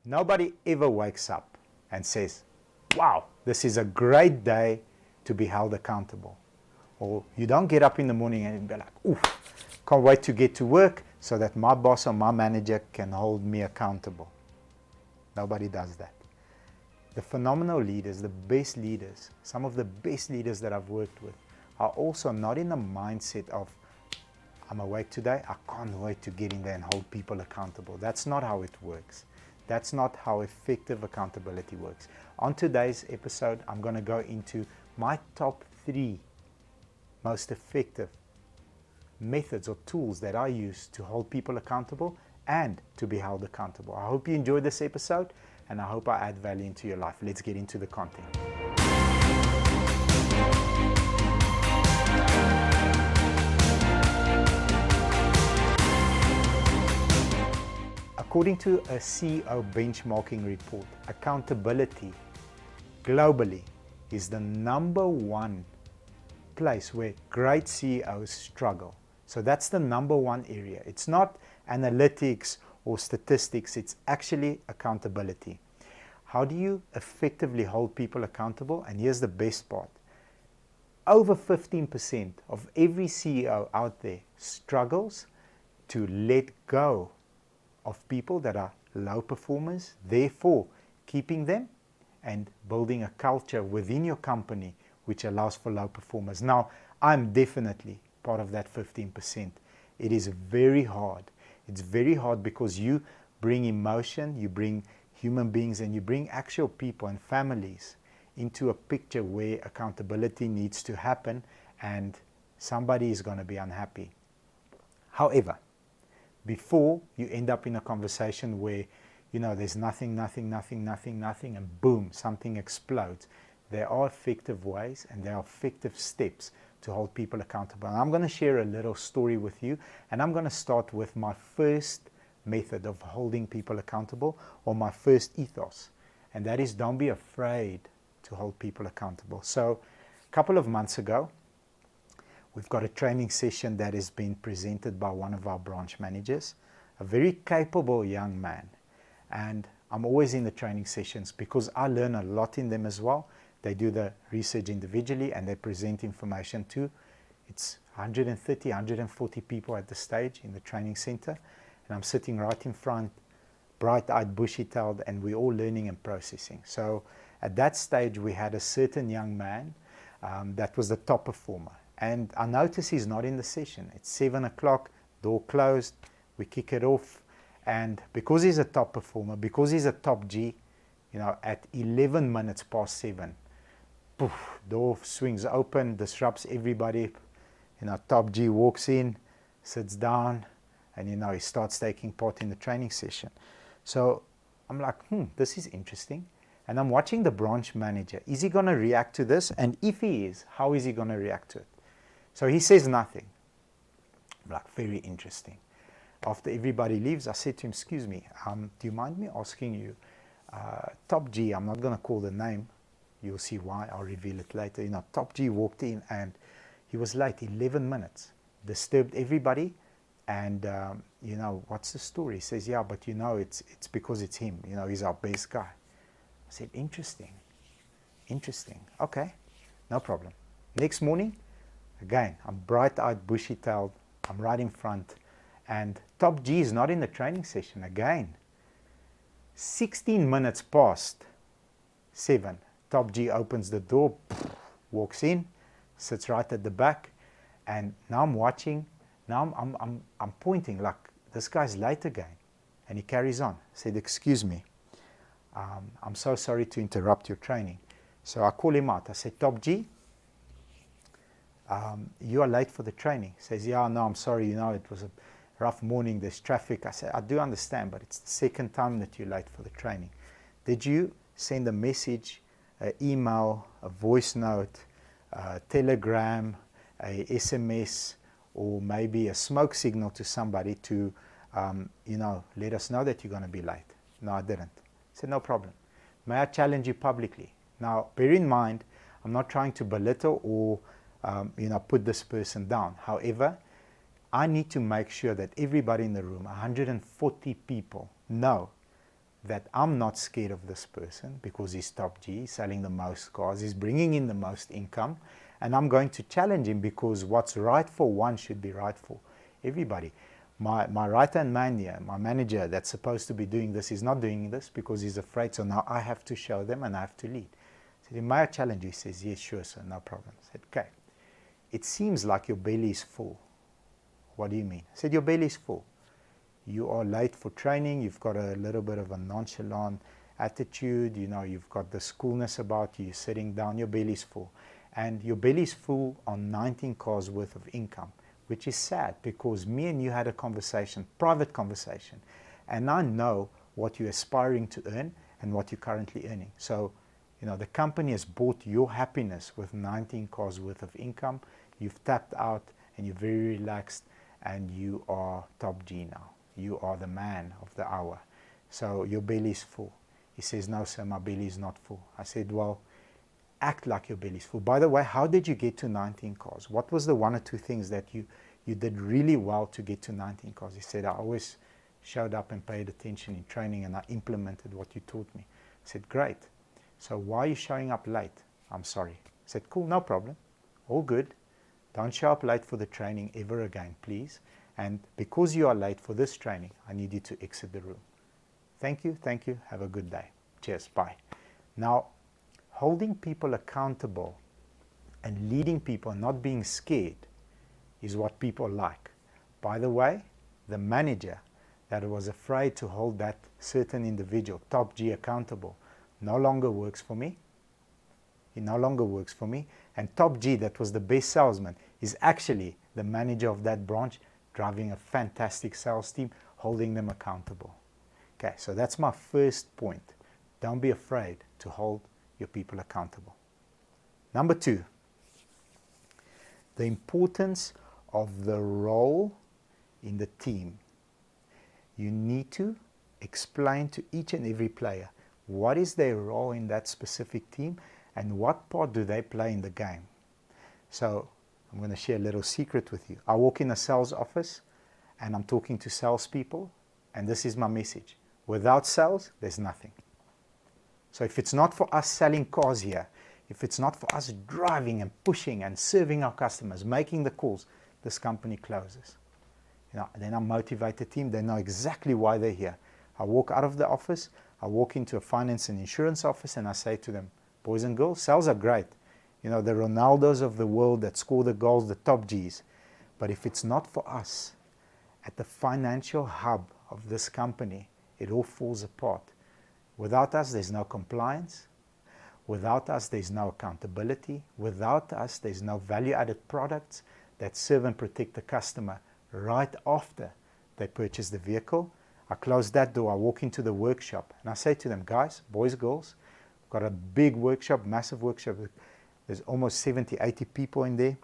Nobody ever wakes up and says, wow, this is a great day to be held accountable. Or you don't get up in the morning and be like, oof, can't wait to get to work so that my boss or my manager can hold me accountable. Nobody does that. The phenomenal leaders, the best leaders, some of the best leaders that I've worked with are also not in the mindset of, I'm awake today, I can't wait to get in there and hold people accountable. That's not how it works. That's not how effective accountability works. On today's episode, I'm going to go into my top 3 most effective methods or tools that I use to hold people accountable and to be held accountable. I hope you enjoyed this episode and I hope I add value into your life. Let's get into the content. According to a CEO benchmarking report, accountability globally is the #1 place where great CEOs struggle. So that's the #1 area. It's not analytics or statistics, it's actually accountability. How do you effectively hold people accountable? And here's the best part. Over 15% of every CEO out there struggles to let go of people that are low performers, therefore keeping them and building a culture within your company which allows for low performers. Now, I'm definitely part of that 15%. It is very hard. It's very hard because you bring emotion, you bring human beings, and you bring actual people and families into a picture where accountability needs to happen and somebody is going to be unhappy. However, before you end up in a conversation where, there's nothing, and boom, something explodes, there are effective ways and there are effective steps to hold people accountable. And I'm going to share a little story with you, and I'm going to start with my first method of holding people accountable, or my first ethos, and that is don't be afraid to hold people accountable. So a couple of months ago, we've got a training session that has been presented by one of our branch managers, a very capable young man. And I'm always in the training sessions because I learn a lot in them as well. They do the research individually and they present information too. It's 130, 140 people at the stage in the training center. And I'm sitting right in front, bright-eyed, bushy-tailed, and we're all learning and processing. So at that stage, we had a certain young man that was the top performer. And I notice he's not in the session. It's 7 o'clock, door closed, we kick it off. And because he's a top performer, because he's a top G, at 11 minutes past 7, poof, door swings open, disrupts everybody. Top G walks in, sits down, and he starts taking part in the training session. So I'm like, this is interesting. And I'm watching the branch manager. Is he going to react to this? And if he is, how is he going to react to it? So he says nothing. I'm like, very interesting. After everybody leaves, I said to him, excuse me, do you mind me asking you, Top G, I'm not going to call the name, you'll see why, I'll reveal it later. Top G walked in and he was late, 11 minutes, disturbed everybody. And, what's the story? He says, yeah, but it's because it's him. He's our best guy. I said, interesting. Okay, no problem. Next morning, again, I'm bright-eyed, bushy-tailed. I'm right in front. And Top G is not in the training session again. 16 minutes past 7, Top G opens the door, walks in, sits right at the back. And now I'm watching. Now I'm pointing like, this guy's late again. And he carries on. I said, excuse me, I'm so sorry to interrupt your training. So I call him out. I said, Top G, you are late for the training. He says, yeah, no, I'm sorry, it was a rough morning, there's traffic. I said, I do understand, but it's the second time that you're late for the training. Did you send a message, an email, a voice note, a telegram, a SMS, or maybe a smoke signal to somebody to, let us know that you're going to be late? No, I didn't. I said, no problem. May I challenge you publicly? Now, bear in mind, I'm not trying to belittle or, put this person down. However, I need to make sure that everybody in the room, 140 people, know that I'm not scared of this person because he's top G, selling the most cars, he's bringing in the most income, and I'm going to challenge him because what's right for one should be right for everybody. My right-hand man here, my manager that's supposed to be doing this, is not doing this because he's afraid, so now I have to show them and I have to lead. I said, may I challenge you? He says, yes, sure, sir, no problem. I said, okay, it seems like your belly is full. What do you mean? I said, your belly is full. You are late for training, you've got a little bit of a nonchalant attitude, you know, you've got this coolness about you, you're sitting down, your belly's full. And your belly's full on 19 cars worth of income, which is sad because me and you had a conversation, private conversation, and I know what you're aspiring to earn and what you're currently earning. So, you know, the company has bought your happiness with 19 cars worth of income. You've tapped out and you're very relaxed and you are top G now. You are the man of the hour. So your belly is full. He says, no, sir, my belly is not full. I said, well, act like your belly is full. By the way, how did you get to 19 cars? What was the one or two things that you did really well to get to 19 cars? He said, I always showed up and paid attention in training and I implemented what you taught me. I said, great. So why are you showing up late? I'm sorry. I said, cool, no problem. All good. Don't show up late for the training ever again, please. And because you are late for this training, I need you to exit the room. Thank you, have a good day. Cheers, bye. Now, holding people accountable and leading people, not being scared, is what people like. By the way, the manager that was afraid to hold that certain individual, top G, accountable, no longer works for me. He no longer works for me. And top G, that was the best salesman, is actually the manager of that branch, driving a fantastic sales team, holding them accountable. Okay, so that's my first point. Don't be afraid to hold your people accountable. Number two, the importance of the role in the team. You need to explain to each and every player what is their role in that specific team and what part do they play in the game. So I'm going to share a little secret with you. I walk in a sales office and I'm talking to salespeople, and this is my message. Without sales, there's nothing. So if it's not for us selling cars here, if it's not for us driving and pushing and serving our customers, making the calls, this company closes. You know, then I motivate the team. They know exactly why they're here. I walk out of the office, I walk into a finance and insurance office, and I say to them, boys and girls, sales are great. You know, the Ronaldos of the world that score the goals, the top Gs. But if it's not for us, at the financial hub of this company, it all falls apart. Without us, there's no compliance. Without us, there's no accountability. Without us, there's no value-added products that serve and protect the customer right after they purchase the vehicle. I close that door, I walk into the workshop, and I say to them, guys, boys, girls, got a big workshop, massive workshop. There's almost 70, 80 people in there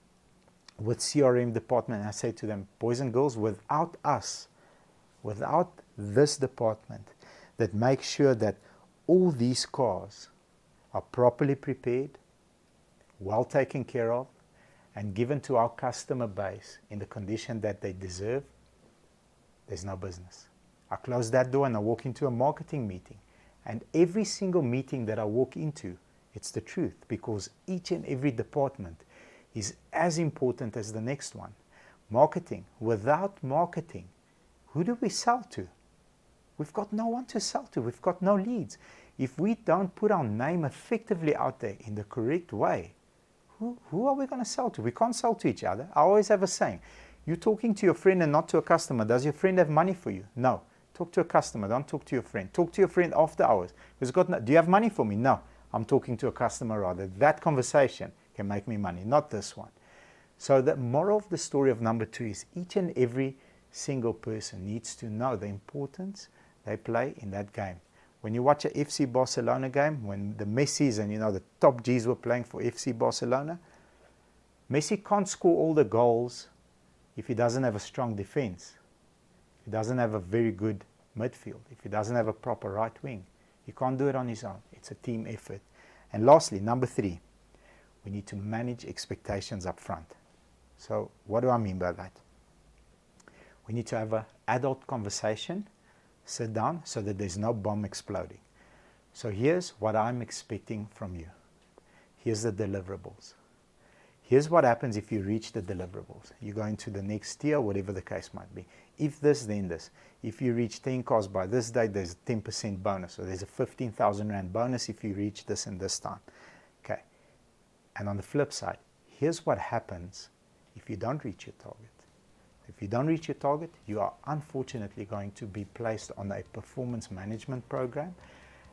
with CRM department. And I say to them, boys and girls, without us, without this department that makes sure that all these cars are properly prepared, well taken care of, and given to our customer base in the condition that they deserve, there's no business. I close that door and I walk into a marketing meeting. And every single meeting that I walk into, it's the truth, because each and every department is as important as the next one. Marketing. Without marketing, who do we sell to? We've got no one to sell to. We've got no leads. If we don't put our name effectively out there in the correct way, who are we going to sell to? We can't sell to each other. I always have a saying, you're talking to your friend and not to a customer. Does your friend have money for you? No. Talk to a customer. Don't talk to your friend. Talk to your friend after hours. Do you have money for me? No. I'm talking to a customer rather. That conversation can make me money, not this one. So the moral of the story of number two is each and every single person needs to know the importance they play in that game. When you watch a FC Barcelona game, when the Messis and the top Gs were playing for FC Barcelona, Messi can't score all the goals if he doesn't have a strong defense. If he doesn't have a very good midfield. If he doesn't have a proper right wing. He can't do it on his own. It's a team effort. And lastly, number three, we need to manage expectations up front. So what do I mean by that? We need to have an adult conversation Sit down so that there's no bomb exploding. So here's what I'm expecting from you. Here's the deliverables. Here's what happens if you reach the deliverables. You go into the next tier, whatever the case might be. If this, then this. If you reach 10 cars by this date, there's a 10% bonus. Or there's a 15,000 Rand bonus if you reach this and this time. Okay. And on the flip side, here's what happens if you don't reach your target. If you don't reach your target, you are unfortunately going to be placed on a performance management program.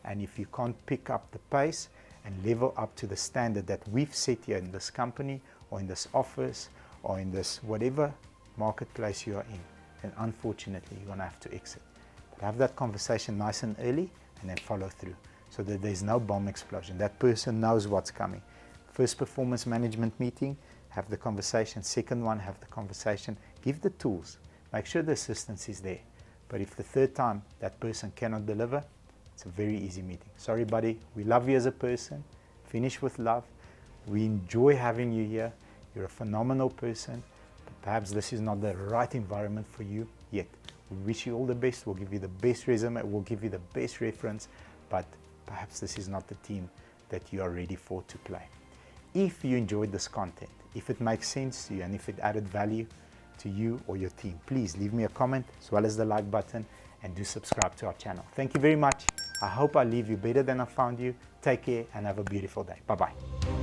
And if you can't pick up the pace and level up to the standard that we've set here in this company or in this office or in this whatever marketplace you are in, then unfortunately you're going to have to exit. But have that conversation nice and early and then follow through so that there's no bomb explosion. That person knows what's coming. First performance management meeting, have the conversation. Second one, have the conversation. Give the tools. Make sure the assistance is there. But if the third time that person cannot deliver, it's a very easy meeting. Sorry, buddy. We love you as a person. Finish with love. We enjoy having you here. You're a phenomenal person. But perhaps this is not the right environment for you yet. We wish you all the best. We'll give you the best resume. We'll give you the best reference. But perhaps this is not the team that you are ready for to play. If you enjoyed this content, if it makes sense to you, and if it added value to you or your team, please leave me a comment as well as the like button, and do subscribe to our channel. Thank you very much. I hope I leave you better than I found you. Take care and have a beautiful day. Bye-bye.